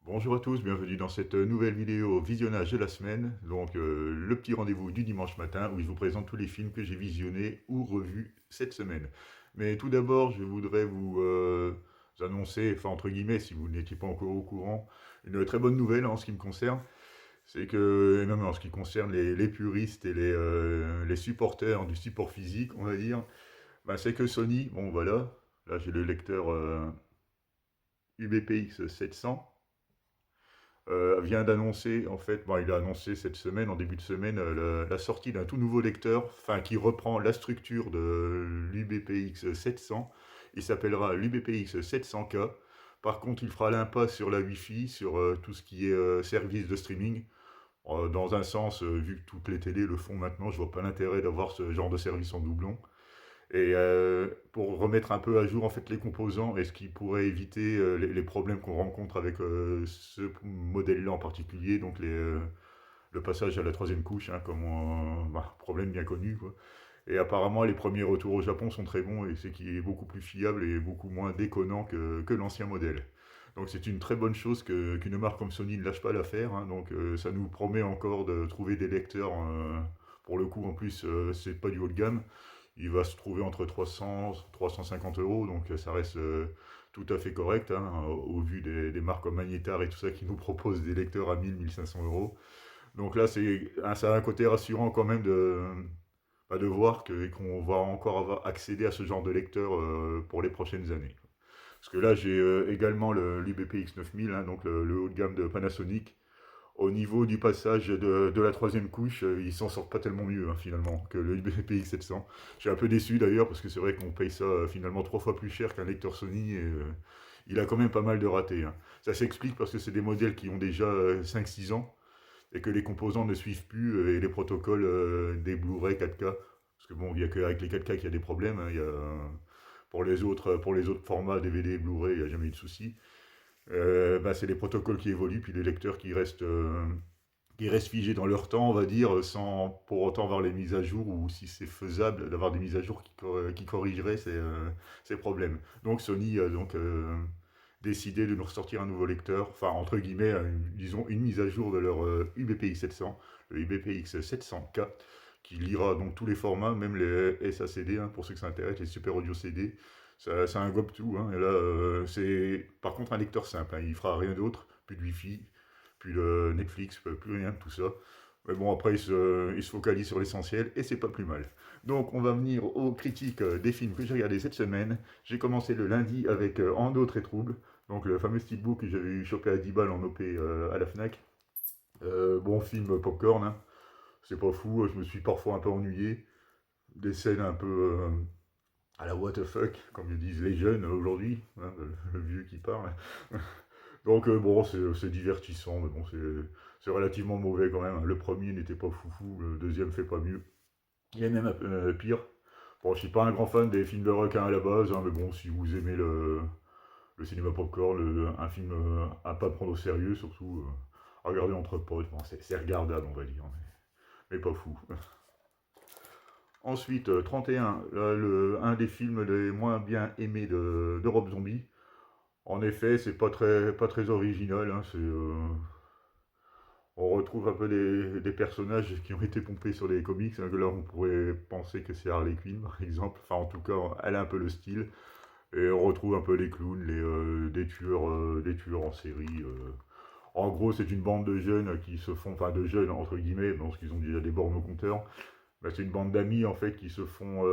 Bonjour à tous, bienvenue dans cette nouvelle vidéo visionnage de la semaine, donc le petit rendez-vous du dimanche matin où je vous présente tous les films que j'ai visionnés ou revus cette semaine. Mais tout d'abord, je voudrais vous annoncer, enfin entre guillemets, si vous n'étiez pas encore au courant, une très bonne nouvelle en ce qui me concerne. C'est que, et même en ce qui concerne les puristes et les supporters du support physique, on va dire, bah, c'est que Sony, bon voilà, là j'ai le lecteur UBPX 700. Vient d'annoncer, en fait, bon, il a annoncé cette semaine, en début de semaine, la sortie d'un tout nouveau lecteur, enfin, qui reprend la structure de l'UBPX 700. Il s'appellera l'UBPX 700K. Par contre, il fera l'impasse sur la Wi-Fi, sur tout ce qui est service de streaming. Dans un sens, vu que toutes les télés le font maintenant, je vois pas l'intérêt d'avoir ce genre de service en doublon. Et pour remettre un peu à jour en fait les composants et ce qui pourrait éviter les problèmes qu'on rencontre avec ce modèle-là en particulier, donc le passage à la troisième couche, hein, comme problème bien connu, quoi. Et apparemment les premiers retours au Japon sont très bons et c'est qui est beaucoup plus fiable et beaucoup moins déconnant que l'ancien modèle. Donc c'est une très bonne chose qu'une marque comme Sony ne lâche pas l'affaire, hein. Donc ça nous promet encore de trouver des lecteurs, pour le coup en plus c'est pas du haut de gamme, il va se trouver entre 300 350 euros, donc ça reste tout à fait correct, hein, au vu des marques comme Magnetar et tout ça qui nous proposent des lecteurs à 1000-1500 euros. Donc là, ça a un côté rassurant quand même de voir qu'on va encore avoir accéder à ce genre de lecteur pour les prochaines années. Parce que là, j'ai également l'UBPX 9000, hein, donc le haut de gamme de Panasonic. Au niveau du passage de la troisième couche, ils s'en sortent pas tellement mieux, hein, finalement que le BPX 700. Je suis un peu déçu d'ailleurs parce que c'est vrai qu'on paye ça finalement 3 fois plus cher qu'un lecteur Sony et il a quand même pas mal de ratés, hein. Ça s'explique parce que c'est des modèles qui ont déjà 5-6 ans et que les composants ne suivent plus et les protocoles des Blu-ray 4K. Parce que bon, il n'y a qu'avec les 4K qu'il y a des problèmes, hein. Pour les autres formats DVD et Blu-ray, il n'y a jamais eu de souci. C'est les protocoles qui évoluent, puis les lecteurs qui restent figés dans leur temps, on va dire, sans pour autant avoir les mises à jour, ou si c'est faisable d'avoir des mises à jour qui corrigeraient ces problèmes. Donc Sony a décidé de nous ressortir un nouveau lecteur, enfin entre guillemets, disons une mise à jour de leur UBPX 700, le UBPX 700K, qui lira donc tous les formats, même les SACD, hein, pour ceux que ça intéresse, les Super Audio CD. Ça englobe tout, hein. Et là, c'est par contre un lecteur simple, hein. Il fera rien d'autre, plus de Wi-Fi, plus de Netflix, plus rien de tout ça. Mais bon, après, il se focalise sur l'essentiel et c'est pas plus mal. Donc, on va venir aux critiques des films que j'ai regardés cette semaine. J'ai commencé le lundi avec En d'autres et troubles, donc le fameux steelbook que j'avais chopé à 10 balles en OP à la Fnac. Bon film popcorn, hein. C'est pas fou, je me suis parfois un peu ennuyé. Des scènes un peu à la what the fuck, comme le disent les jeunes aujourd'hui, hein, le vieux qui parle. Donc bon, c'est divertissant, mais bon, c'est relativement mauvais quand même, hein. Le premier n'était pas foufou, le deuxième fait pas mieux. Il est même pire. Bon, je suis pas un grand fan des films de requins à la base, hein, mais bon, si vous aimez le cinéma popcorn, un film à pas prendre au sérieux, surtout à regarder entre potes, bon, c'est regardable, on va dire, mais pas fou. Ensuite, 31, là, un des films les moins bien aimés de Rob Zombie. En effet, c'est pas très original, hein, on retrouve un peu des personnages qui ont été pompés sur les comics, hein, que là on pourrait penser que c'est Harley Quinn par exemple, enfin en tout cas elle a un peu le style, et on retrouve un peu les clowns, des tueurs en série. En gros, c'est une bande de jeunes qui se font, enfin de jeunes entre guillemets, parce qu'ils ont déjà des bornes au compteur. C'est une bande d'amis en fait qui se font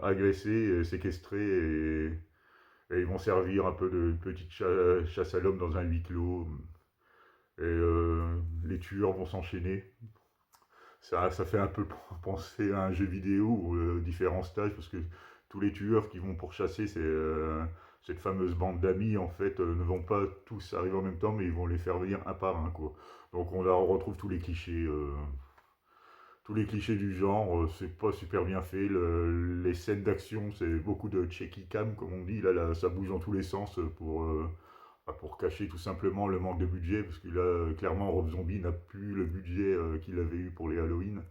agresser, et séquestrer, et ils vont servir un peu de petite chasse à l'homme dans un huis clos. Et les tueurs vont s'enchaîner. Ça fait un peu penser à un jeu vidéo ou différents stages, parce que tous les tueurs qui vont pourchasser cette fameuse bande d'amis, en fait, ne vont pas tous arriver en même temps, mais ils vont les faire venir un par un, quoi. Donc on retrouve tous les clichés du genre. C'est pas super bien fait. Les scènes d'action, c'est beaucoup de checky cam, comme on dit. Là, ça bouge dans tous les sens pour cacher tout simplement le manque de budget, parce que là, clairement, Rob Zombie n'a plus le budget qu'il avait eu pour les Halloween.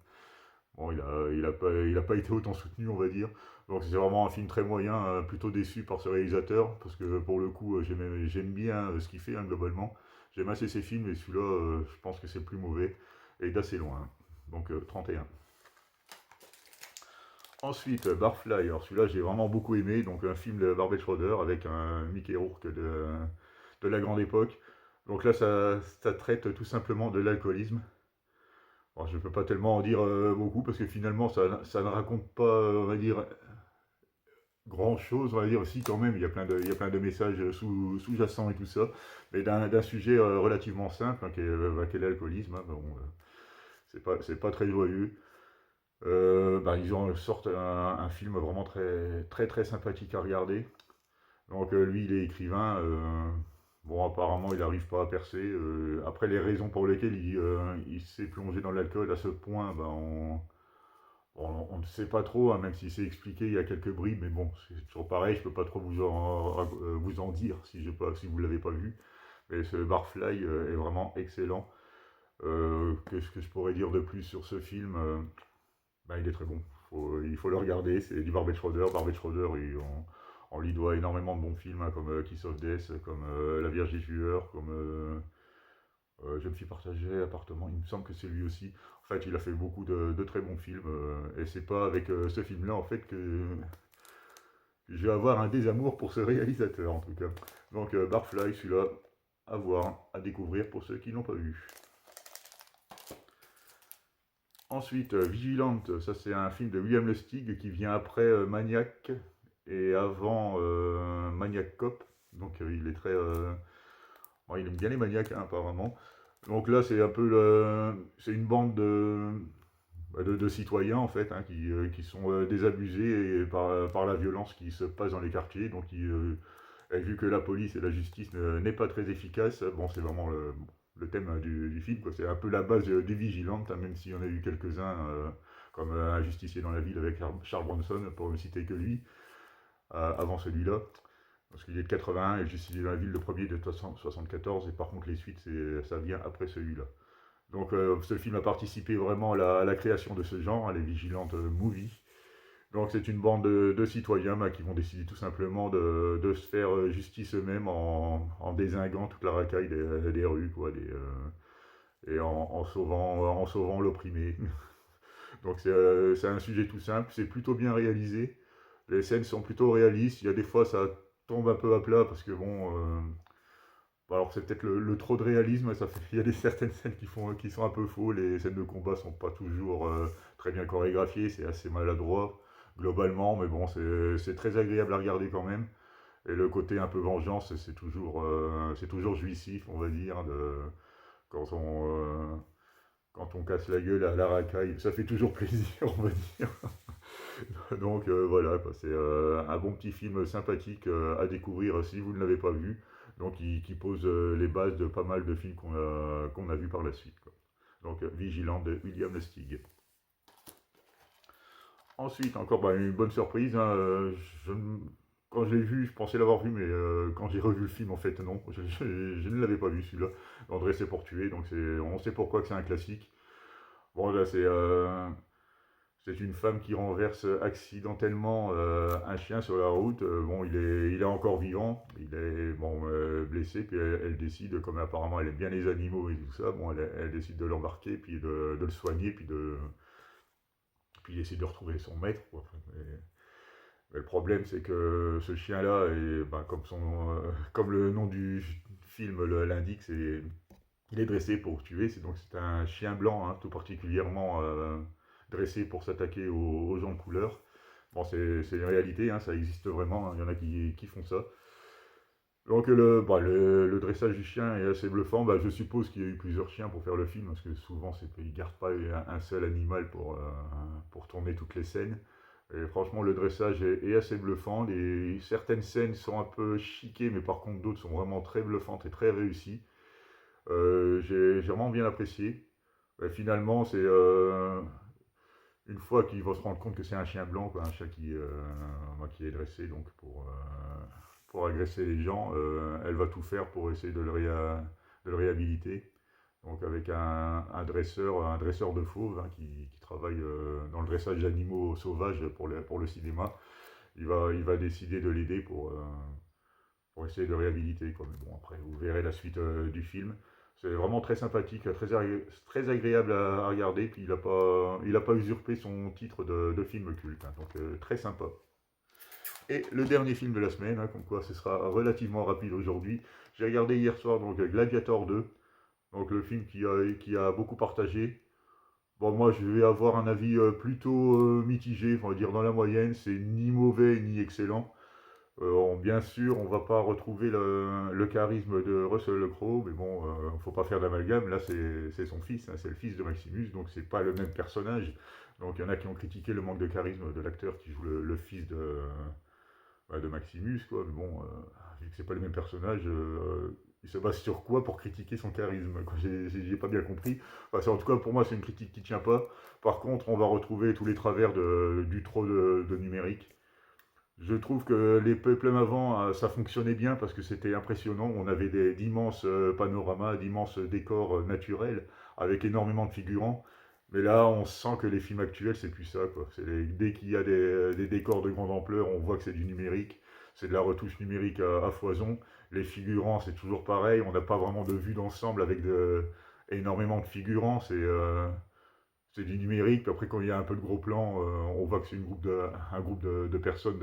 Bon, il a pas été autant soutenu, on va dire. Donc c'est vraiment un film très moyen, plutôt déçu par ce réalisateur, parce que pour le coup, j'aime bien ce qu'il fait, hein, globalement. J'aime assez ces films, et celui-là, je pense que c'est le plus mauvais, et d'assez loin. Donc 31. Ensuite, Barfly, alors celui-là j'ai vraiment beaucoup aimé, donc un film de Barbet Schroeder avec un Mickey Rourke de la grande époque. Donc là ça traite tout simplement de l'alcoolisme. Alors, je ne peux pas tellement en dire beaucoup parce que finalement ça ne raconte pas, on va dire, grand chose, on va dire aussi quand même, il y a plein de messages sous-jacents et tout ça, mais d'un sujet relativement simple, hein, qui est l'alcoolisme, hein. Bon, c'est pas très joyeux. Ils ont sortent un film vraiment très très très sympathique à regarder. Donc lui il est écrivain. Bon, apparemment il n'arrive pas à percer. Après, les raisons pour lesquelles il s'est plongé dans l'alcool à ce point, on ne sait pas trop, hein, même si c'est expliqué, il y a quelques bribes, mais bon, c'est toujours pareil, je peux pas trop vous en dire si vous l'avez pas vu. Mais ce Barfly est vraiment excellent. Qu'est-ce que je pourrais dire de plus sur ce film? Il est très bon. Il faut le regarder. C'est du Barbet Schroeder. Barbet Schroeder, on lui doit énormément de bons films, hein, comme Kiss of Death, comme La Vierge des Tueurs, comme Je me suis partagé appartement. Il me semble que c'est lui aussi. En fait, il a fait beaucoup de très bons films. Et c'est pas avec ce film-là, en fait, que je vais avoir un désamour pour ce réalisateur, en tout cas. Donc, Barfly, celui-là, à voir, à découvrir pour ceux qui l'ont pas vu. Ensuite, Vigilante, ça c'est un film de William Lustig qui vient après Maniac et avant Maniac Cop. Donc il est très... bon, il aime bien les maniaques, hein, apparemment. Donc là c'est un peu c'est une bande de citoyens en fait, hein, qui sont désabusés par la violence qui se passe dans les quartiers. Donc et vu que la police et la justice n'est pas très efficace, bon c'est vraiment le thème, hein, du film, quoi. C'est un peu la base des Vigilantes, hein, même s'il y en a eu quelques-uns, comme Un justicier dans la ville avec Charles Bronson, pour ne citer que lui, avant celui-là. Parce qu'il est de 81 et Le justicier dans la ville, le premier de 74, et par contre les suites, ça vient après celui-là. Donc ce film a participé vraiment à la création de ce genre, hein, les Vigilantes movies. Donc c'est une bande de citoyens, qui vont décider tout simplement de se faire justice eux-mêmes en dézinguant toute la racaille des rues, quoi, et en sauvant l'opprimé. Donc c'est un sujet tout simple, c'est plutôt bien réalisé, les scènes sont plutôt réalistes, il y a des fois ça tombe un peu à plat parce que bon, alors c'est peut-être le trop de réalisme, il y a certaines scènes qui sont un peu faux, les scènes de combat sont pas toujours très bien chorégraphiées, c'est assez maladroit globalement, mais bon, c'est très agréable à regarder quand même. Et le côté un peu vengeance, c'est toujours jouissif, on va dire, quand quand on casse la gueule à la racaille, ça fait toujours plaisir, on va dire. Donc voilà, quoi, c'est un bon petit film sympathique à découvrir si vous ne l'avez pas vu. Donc qui pose les bases de pas mal de films qu'on a vus par la suite, quoi. Donc Vigilant de William Lustig. Ensuite, encore une bonne surprise, hein, je, quand je l'ai vu, je pensais l'avoir vu, mais quand j'ai revu le film, en fait, non, je ne l'avais pas vu celui-là. André c'est pour tuer, donc on sait pourquoi que c'est un classique. Bon, là, c'est une femme qui renverse accidentellement un chien sur la route. Bon, il est encore vivant, il est bon, blessé, puis elle décide, comme apparemment elle aime bien les animaux et tout ça, bon, elle décide de l'embarquer, puis de le soigner, puis d'essayer de retrouver son maître, quoi. Mais le problème, c'est que ce chien-là, comme le nom du film l'indique, il est dressé pour tuer. C'est un chien blanc, hein, tout particulièrement dressé pour s'attaquer aux gens de couleur. Bon, c'est une réalité, hein, ça existe vraiment, hein, il y en a qui font ça. Donc le dressage du chien est assez bluffant. Je suppose qu'il y a eu plusieurs chiens pour faire le film, parce que souvent ils ne gardent pas un seul animal pour tourner toutes les scènes. Et franchement, le dressage est assez bluffant. Certaines scènes sont un peu chiquées, mais par contre d'autres sont vraiment très bluffantes et très réussies. J'ai vraiment bien apprécié. Et finalement, c'est une fois qu'il va se rendre compte que c'est un chien blanc, quoi, un chien qui est dressé donc pour agresser les gens, elle va tout faire pour essayer de le réhabiliter. Donc avec un dresseur de fauves, hein, qui travaille dans le dressage d'animaux sauvages pour le cinéma. Il va décider de l'aider pour essayer de le réhabiliter, quoi. Mais bon, après, vous verrez la suite du film. C'est vraiment très sympathique, très agréable à regarder, puis il a pas usurpé son titre de film culte, hein, donc très sympa. Et le dernier film de la semaine, hein, comme quoi ce sera relativement rapide aujourd'hui, j'ai regardé hier soir donc Gladiator 2, donc le film qui a beaucoup partagé. Bon, moi je vais avoir un avis plutôt mitigé, on va dire dans la moyenne, c'est ni mauvais ni excellent. Bien sûr, on va pas retrouver le charisme de Russell Crowe, mais bon, faut pas faire d'amalgame. Là, c'est son fils, hein, c'est le fils de Maximus, donc c'est pas le même personnage. Donc il y en a qui ont critiqué le manque de charisme de l'acteur qui joue le fils de Maximus, quoi. Mais bon, vu que c'est pas le même personnage, il se base sur quoi pour critiquer son charisme, quoi. J'ai pas bien compris. Enfin, en tout cas, pour moi, c'est une critique qui tient pas. Par contre, on va retrouver tous les travers du trop de numérique. Je trouve que les peuples avant, ça fonctionnait bien parce que c'était impressionnant. On avait d'immenses panoramas, d'immenses décors naturels avec énormément de figurants. Mais là, on sent que les films actuels, c'est plus ça, quoi. Dès qu'il y a des décors de grande ampleur, on voit que c'est du numérique. C'est de la retouche numérique à foison. Les figurants, c'est toujours pareil. On n'a pas vraiment de vue d'ensemble avec énormément de figurants. C'est du numérique, puis après quand il y a un peu de gros plan, on voit que c'est un groupe de personnes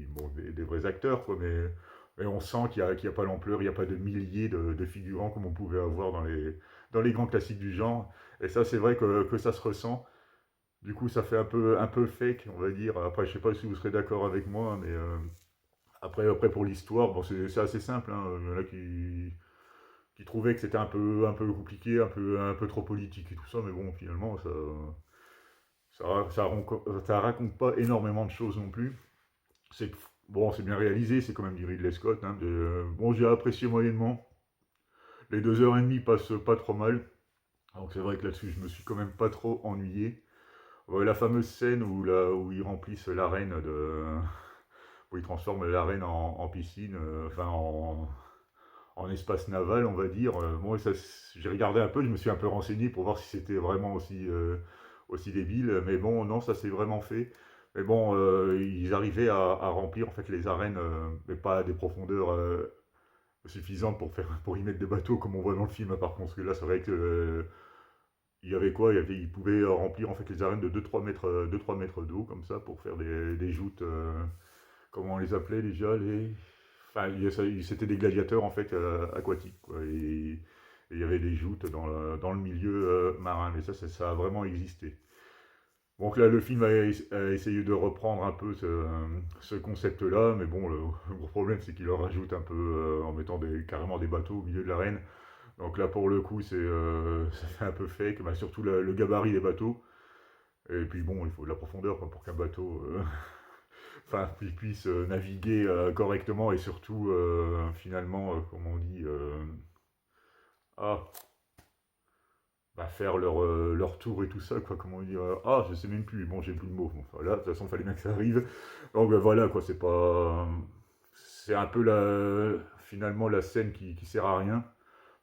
bon, des vrais acteurs, quoi, mais on sent qu'il y a pas l'ampleur, il n'y a pas de milliers de figurants comme on pouvait avoir dans les grands classiques du genre. Et ça, c'est vrai que ça se ressent. Du coup, ça fait un peu fake, on va dire. Après, je sais pas si vous serez d'accord avec moi, mais après pour l'histoire, bon, c'est assez simple, hein. Il y en a qui trouvaient que c'était un peu compliqué, un peu trop politique et tout ça, mais bon, finalement, ça raconte pas énormément de choses non plus. C'est bon, c'est bien réalisé, c'est quand même du Ridley Scott, hein, bon, j'ai apprécié moyennement. Les 2 heures et demie passent pas trop mal. Donc c'est vrai que là-dessus, je me suis quand même pas trop ennuyé. Ouais, la fameuse scène où ils remplissent l'arène où ils transforment l'arène en piscine, enfin en espace naval, on va dire. Moi, j'ai regardé un peu, je me suis un peu renseigné pour voir si c'était vraiment aussi débile. Mais bon, non, ça s'est vraiment fait. Mais bon, ils arrivaient à remplir en fait les arènes, mais pas à des profondeurs suffisantes pour y mettre des bateaux comme on voit dans le film. Par contre, parce que là, c'est vrai que il y avait quoi? Ils pouvaient remplir en fait les arènes de 2-3 mètres d'eau comme ça pour faire des joutes. Comment on les appelait déjà Enfin, c'était des gladiateurs en fait aquatiques, quoi. Et il y avait des joutes dans le milieu marin, mais ça a vraiment existé. Donc là, le film a essayé de reprendre un peu ce concept-là, mais bon, le gros problème, c'est qu'il en rajoute un peu en mettant carrément des bateaux au milieu de l'arène. Donc là, pour le coup, ça fait un peu fake, bah, surtout le gabarit des bateaux. Et puis bon, il faut de la profondeur quoi, pour qu'un bateau enfin, qu'il puisse naviguer correctement et surtout, finalement, comme on dit, ah, bah, faire leur tour et tout ça, quoi, comment dire, je sais même plus, bon, j'ai plus le mot, bon, enfin, là, de toute façon, il fallait bien que ça arrive, donc voilà, quoi, c'est un peu finalement, la scène qui sert à rien,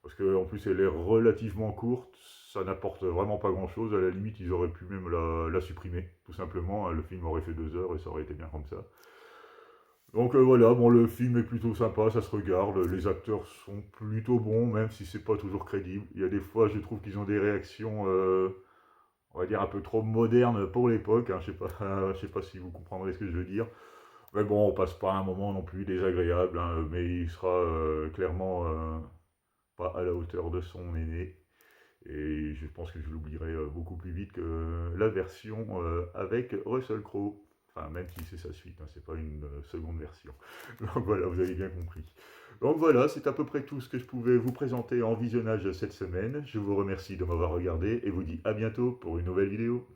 parce qu'en plus, elle est relativement courte, ça n'apporte vraiment pas grand-chose, à la limite, ils auraient pu même la supprimer, tout simplement, hein, le film aurait fait 2 heures et ça aurait été bien comme ça. Donc voilà, bon, le film est plutôt sympa, ça se regarde, les acteurs sont plutôt bons, même si c'est pas toujours crédible. Il y a des fois, je trouve qu'ils ont des réactions, on va dire, un peu trop modernes pour l'époque, hein, je sais pas, je sais pas si vous comprendrez ce que je veux dire. Mais bon, on passe pas un moment non plus désagréable, hein, mais il sera clairement pas à la hauteur de son aîné. Et je pense que je l'oublierai beaucoup plus vite que la version avec Russell Crowe. Enfin, même si c'est sa suite, hein, c'est pas une seconde version. Donc voilà, vous avez bien compris. Donc voilà, c'est à peu près tout ce que je pouvais vous présenter en visionnage cette semaine. Je vous remercie de m'avoir regardé et vous dis à bientôt pour une nouvelle vidéo.